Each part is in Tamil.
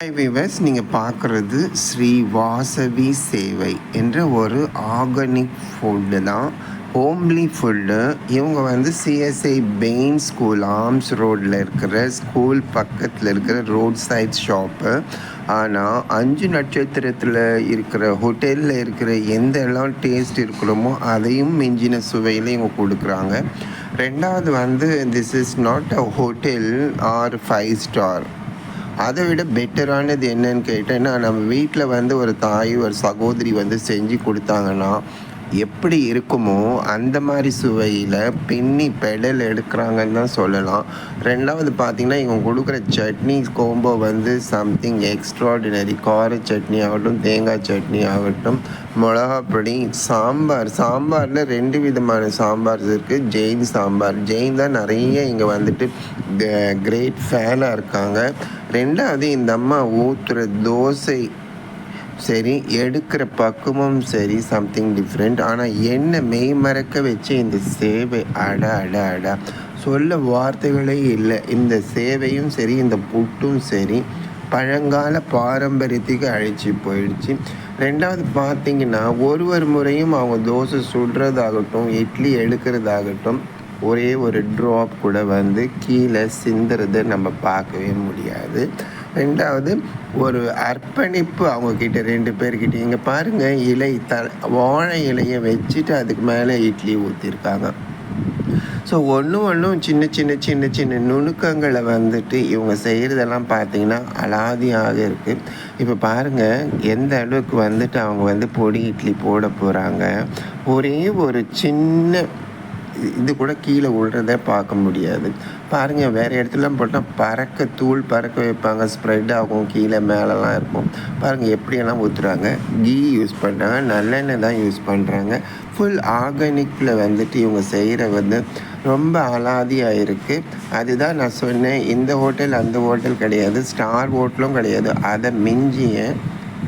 ஹாய் வீவர்ஸ், நீங்கள் பார்க்குறது ஸ்ரீ வாசவி சேவை என்ற ஒரு ஆர்கானிக் ஃபுட்டு தான். Homely food. இவங்க வந்து சிஎஸ்ஐ பெயின் ஸ்கூல் ஆர்ம்ஸ் ரோட்டில் இருக்கிற ஸ்கூல் பக்கத்தில் இருக்கிற ரோட் சைட் ஷாப்பு. ஆனால் 5 நட்சத்திரத்தில் இருக்கிற ஹோட்டலில் இருக்கிற எந்த எல்லாம் டேஸ்ட் இருக்கிறோமோ அதையும் மிஞ்சின சுவையில் இவங்க கொடுக்குறாங்க. ரெண்டாவது வந்து this is not a hotel or 5 star. அதை விட பெட்டரானது என்னன்னு கேட்டேன்னா, நம்ம வீட்டில் வந்து ஒரு தாய் ஒரு சகோதரி வந்து செஞ்சு கொடுத்தாங்கன்னா எப்படி இருக்குமோ அந்த மாதிரி சுவையில் பின்னி பெடல் எடுக்கிறாங்கன்னு தான் சொல்லலாம். ரெண்டாவது பார்த்திங்கன்னா, இவங்க கொடுக்குற சட்னி கோம்போ வந்து சம்திங் எக்ஸ்ட்ராடினரி. கார சட்னி ஆகட்டும், தேங்காய் சட்னி ஆகட்டும், மிளகாப்பொடி, சாம்பாரில் 2 விதமான சாம்பார்ஸ் இருக்குது. ஜெயின் சாம்பார், ஜெயின் தான் நிறைய இங்கே வந்துட்டு கிரேட் ஃபேனாக இருக்காங்க. ரெண்டாவது இந்த அம்மா ஊற்றுற தோசை சரி, எடுக்கிற பக்குவமும் சரி, சம்திங் டிஃப்ரெண்ட். ஆனால் என்ன மெய் மறக்க வச்சு இந்த சேவை அட சொல்ல வார்த்தைகளே இல்லை. இந்த சேவையும் சரி, இந்த புட்டும் சரி, பழங்கால பாரம்பரியத்துக்கு அழைச்சி போயிடுச்சு. ரெண்டாவது பார்த்திங்கன்னா, ஒரு முறையும் அவங்க தோசை சுடுறதாகட்டும், இட்லி எடுக்கிறதாகட்டும், ஒரே ஒரு ட்ராப் கூட வந்து கீழே சிந்துறதை நம்ம பார்க்கவே முடியாது. ரெண்டாவது ஒரு அர்ப்பணிப்பு அவங்கக்கிட்ட 2 பேர்கிட்ட. இங்கே பாருங்கள், வாழை இலையை வச்சுட்டு அதுக்கு மேலே இட்லி ஊற்றிருக்காங்க. ஸோ ஒன்றும் சின்ன நுணுக்கங்களை வந்துட்டு இவங்க செய்கிறதெல்லாம் பார்த்திங்கன்னா அலாதியாக இருக்குது. இப்போ பாருங்கள் எந்த அளவுக்கு வந்துட்டு அவங்க வந்து பொடி இட்லி போட போகிறாங்க. ஒரே ஒரு சின்ன இது கூட கீழே விழுறத பார்க்க முடியாது. பாருங்கள், வேறு இடத்துலாம் போட்டால் தூள் பறக்க வைப்பாங்க, ஸ்ப்ரெட் ஆகும், கீழே மேலெலாம் இருக்கும். பாருங்கள் எப்படியெல்லாம் ஊற்றுறாங்க. கீ யூஸ் பண்ணுறாங்க, நல்லெண்ணெய் தான் யூஸ் பண்ணுறாங்க. ஃபுல் ஆர்கானிக்கில் வந்துட்டு இவங்க செய்கிற வந்து ரொம்ப அலாதியாக இருக்குது. அதுதான் நான் சொன்னேன், இந்த ஹோட்டல் அந்த ஹோட்டல் கிடையாது, ஸ்டார் ஹோட்டலும் கிடையாது. அதை மிஞ்சிய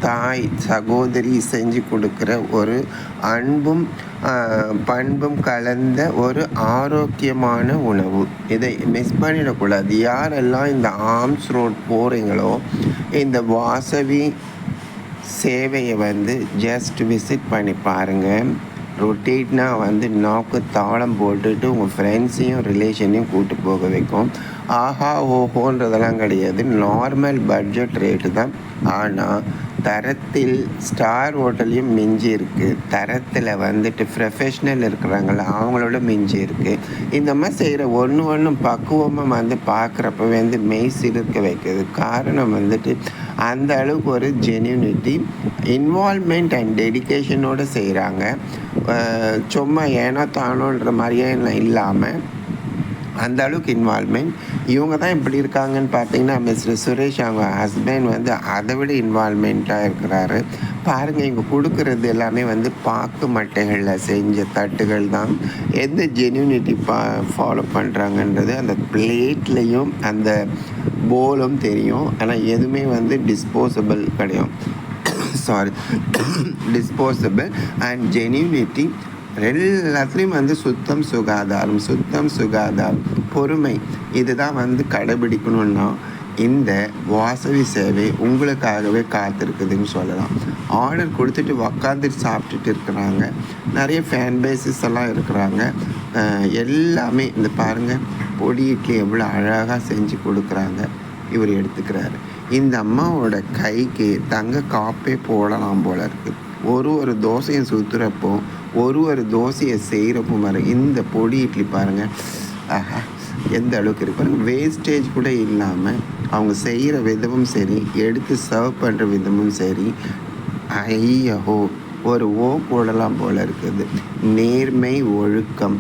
தாய் சகோதரி செஞ்சு கொடுக்குற ஒரு அன்பும் பண்பும் கலந்த ஒரு ஆரோக்கியமான உணவு. இதை மிஸ் பண்ணிடக்கூடாது. யாரெல்லாம் இந்த ஆர்ம்ஸ் ரோட் போகிறீங்களோ, இந்த வாசவி சேவையை வந்து ஜஸ்ட் விசிட் பண்ணி பாருங்கள். ரொட்டேட்னா வந்து நாக்கு தாளம் போட்டுட்டு உங்கள் ஃப்ரெண்ட்ஸையும் ரிலேஷனையும் கூப்பிட்டு போக வைக்கும். ஆஹா ஓஹோன்றதெல்லாம் கிடையாது, நார்மல் பட்ஜெட் ரேட்டு தான். ஆனால் தரத்தில் ஸ்டார் ஹோட்டலையும் மிஞ்சி இருக்குது. தரத்தில் வந்துட்டு ப்ரொஃபஷ்னல் இருக்கிறாங்கள அவங்களோட மிஞ்சி இருக்குது. இந்த மாதிரி செய்கிற ஒன்றும் பக்குவமாக வந்து பார்க்குறப்ப வந்து மெய் சிலிர்க்க வைக்கிறது. காரணம் வந்துட்டு அந்த அளவுக்கு ஒரு ஜென்யூனிட்டி, இன்வால்மெண்ட் அண்ட் டெடிக்கேஷனோடு செய்கிறாங்க. சும்மா ஏனோ தானோன்ற மாதிரியே இல்லாமல் அந்த அளவுக்கு இன்வால்மெண்ட். இவங்க தான் இப்படி இருக்காங்கன்னு பார்த்தீங்கன்னா, மிஸ்டர் சுரேஷ் அவங்க ஹஸ்பண்ட் வந்து அதை விட இன்வால்மெண்ட்டாக இருக்கிறாரு. பாருங்கள், இங்கே கொடுக்குறது எல்லாமே வந்து பாக்கு மட்டைகளில் செஞ்ச தட்டுகள் தான். எந்த ஜென்யூனிட்டி ஃபாலோ பண்ணுறாங்கன்றது அந்த பிளேட்லேயும் அந்த போலும் தெரியும். ஆனால் எதுவுமே வந்து டிஸ்போசபிள் கிடையாது. டிஸ்போசபிள் அண்ட் ஜென்யூனிட்டி எல்லாத்துலேயும் வந்து சுத்தம் சுகாதாரம், பொறுமை, இதுதான் வந்து கடைபிடிக்கணுன்னா இந்த வாசவி சேவை உங்களுக்காகவே காத்திருக்குதுன்னு சொல்லலாம். ஆர்டர் கொடுத்துட்டு உக்காந்துட்டு சாப்பிட்டுட்டு இருக்கிறாங்க. நிறைய ஃபேன் பேஸஸ் எல்லாம் இருக்கிறாங்க. எல்லாமே இந்த பாருங்கள், பொடி இட்லி எவ்வளோ அழகாக செஞ்சு கொடுக்குறாங்க. இவர் எடுத்துக்கிறாரு. இந்த அம்மாவோட கைக்கு தங்க காப்பே போடலாம் போல இருக்குது. ஒரு தோசையை சுற்றுறப்போ ஒரு தோசையை செய்கிறப்போ இந்த பொடி இட்லி பாருங்கள், எந்த அளவுக்கு இருக்கு பாருங்கள். வேஸ்டேஜ் கூட இல்லாமல் அவங்க செய்கிற விதமும் சரி, எடுத்து சர்வ் பண்ணுற விதமும் சரி, ஐயோ ஒரு போடலாம் போல் இருக்குது. நேர்மை, ஒழுக்கம்,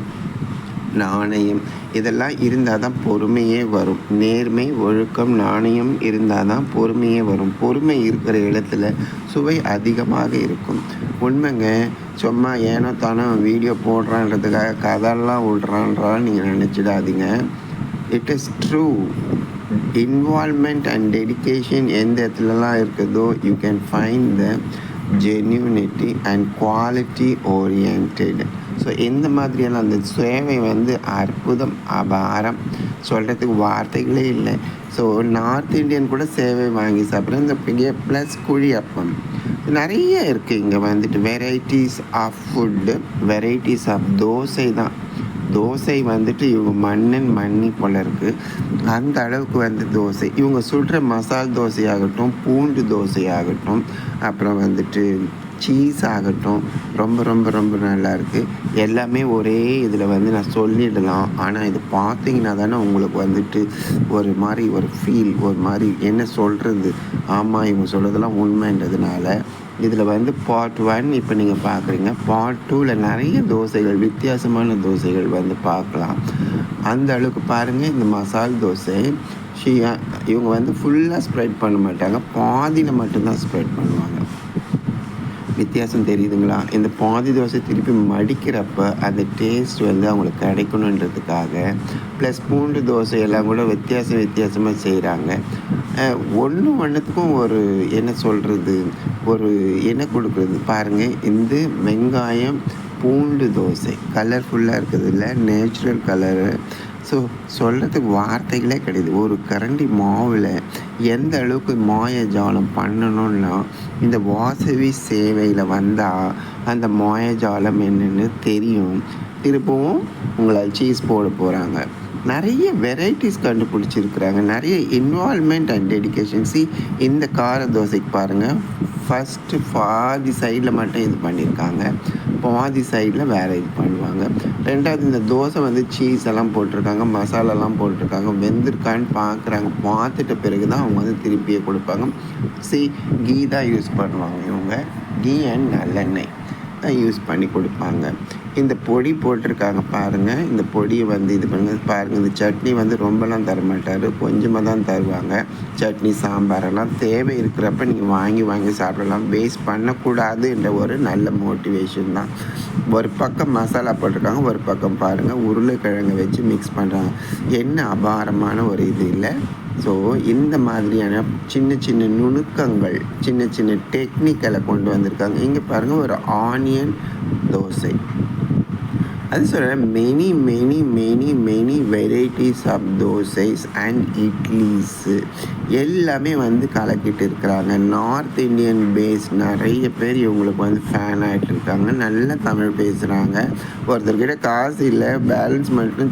நாணயம் இதெல்லாம் இருந்தால் தான் பொறுமையே வரும். நேர்மை, ஒழுக்கம், நாணயம் இருந்தால் தான் பொறுமையே வரும். பொறுமை இருக்கிற இடத்துல சுவை அதிகமாக இருக்கும். உண்மைங்க, சும்மா ஏனோ தானோ வீடியோ போடுறான்றதுக்காக கதெல்லாம் விடுறான்றாலும் நீங்கள் நினச்சிடாதீங்க. It is true. Involvement and dedication எந்த இடத்துலலாம் இருக்குதோ you can find the genuinity and quality oriented. So இந்த மாதிரியெல்லாம் அந்த சேவை வந்து அற்புதம், அபாரம். சொல்கிறதுக்கு வார்த்தைகளே இல்லை. ஸோ நார்த் இந்தியன் கூட சேவை வாங்கி சாப்பிட்றேன். இந்த ப்ளஸ் குழியப்பம் நிறைய இருக்குது. இங்கே வந்துட்டு varieties of food, varieties of dosa தான். தோசை வந்துட்டு இவங்க மன்னி போல இருக்குது. அந்த அளவுக்கு வந்து தோசை இவங்க சுடுற மசால் தோசையாகட்டும், பூண்டு தோசையாகட்டும், அப்புறம் வந்துட்டு சீஸ் ஆகட்டும், ரொம்ப ரொம்ப ரொம்ப நல்லாயிருக்கு. எல்லாமே ஒரே இதில் வந்து நான் சொல்லிடலாம். ஆனால் இது பார்த்தீங்கன்னா தானே உங்களுக்கு வந்துட்டு ஒரு மாதிரி ஒரு ஃபீல், ஒரு மாதிரி என்ன சொல்கிறது, ஆமாம் இவங்க சொல்கிறதெல்லாம் உண்மைன்றதுனால இதில் வந்து பார்ட் 1 இப்போ நீங்கள் பார்க்குறீங்க. பார்ட் 2ல் நிறைய தோசைகள், வித்தியாசமான தோசைகள் வந்து பார்க்கலாம். அந்த அளவுக்கு பாருங்கள். இந்த மசால் தோசை இவங்க வந்து ஃபுல்லாக ஸ்ப்ரெட் பண்ண மாட்டாங்க, பாதியில் மட்டும்தான் ஸ்ப்ரெட் பண்ணுவாங்க. வித்தியாசம் தெரியுதுங்களா? இந்த பாதி தோசை திருப்பி மடிக்கிறப்ப அந்த டேஸ்ட் வந்து அவங்களுக்கு கிடைக்கணுன்றதுக்காக ப்ளஸ் பூண்டு தோசை எல்லாம் கூட வித்தியாசமாக செய்கிறாங்க. ஒன்றுத்துக்கும் ஒரு என்ன சொல்கிறது, ஒரு என்ன கொடுக்குறது பாருங்கள். இந்த வெங்காயம் பூண்டு தோசை கலர்ஃபுல்லாக இருக்குது இல்லை, நேச்சுரல் கலரு. ஸோ சொல்கிறதுக்கு வார்த்தைகளே கிடையாது. ஒரு கரண்டி மாவில் எந்த அளவுக்கு மாயஜாலம் பண்ணணும்னா இந்த வாசவி சேவையில் வந்தால் அந்த மாயஜாலம் என்னென்னு தெரியும். திருப்பவும் உங்களால் சீஸ் போட போகிறாங்க. நிறைய வெரைட்டிஸ் கண்டுபிடிச்சிருக்கிறாங்க. நிறைய இன்வால்மெண்ட் அண்ட் டெடிக்கேஷன். இந்த கார தோசைக்கு பாருங்கள். ஃபஸ்ட்டு பாதி சைடில் மட்டும் இது பண்ணியிருக்காங்க, பாதி சைடில் வேறு இது பண்ணுவாங்க. ரெண்டாவது இந்த தோசை வந்து சீஸ் எல்லாம் போட்டிருக்காங்க, மசாலாலாம் போட்டிருக்காங்க. வெந்திருக்கான்னு பார்க்குறாங்க. பார்த்துட்ட பிறகு தான் அவங்க வந்து திருப்பியே கொடுப்பாங்க. கீ தான் யூஸ் பண்ணுவாங்க இவங்க. கீ அண்ட் நல்லெண்ணெய் தான் யூஸ் பண்ணி கொடுப்பாங்க. இந்த பொடி போட்டிருக்காங்க பாருங்கள். இந்த பொடியை வந்து இது பண்ணுங்க பாருங்கள். இந்த சட்னி வந்து ரொம்பலாம் தரமாட்டார், கொஞ்சமாக தான் தருவாங்க. சட்னி சாம்பாரெல்லாம் தேவை இருக்கிறப்ப நீங்கள் வாங்கி சாப்பிடலாம். வேஸ்ட் பண்ணக்கூடாது என்ற ஒரு நல்ல மோட்டிவேஷன் தான். ஒரு பக்கம் மசாலா போட்டிருக்காங்க, ஒரு பக்கம் பாருங்கள் உருளைக்கிழங்கை வச்சு மிக்ஸ் பண்ணுறாங்க. என்ன அபாரமான ஒரு இது இல்லை. ஸோ இந்த மாதிரியான சின்ன நுணுக்கங்கள், சின்ன டெக்னிக்கலை கொண்டு வந்திருக்காங்க. இங்கே பாருங்கள், ஒரு ஆனியன் தோசை. அது சொல்கிறேன், many varieties of dosas and இட்லிஸு எல்லாமே வந்து கலக்கிட்டு இருக்கிறாங்க. நார்த் இந்தியன் பேஸ் நிறைய பேர் இவங்களுக்கு வந்து ஃபேன் ஆகிட்டு இருக்காங்க. நல்லா தமிழ் பேசுகிறாங்க. ஒருத்தர்கிட்ட காசு இல்லை, பேலன்ஸ் மட்டும்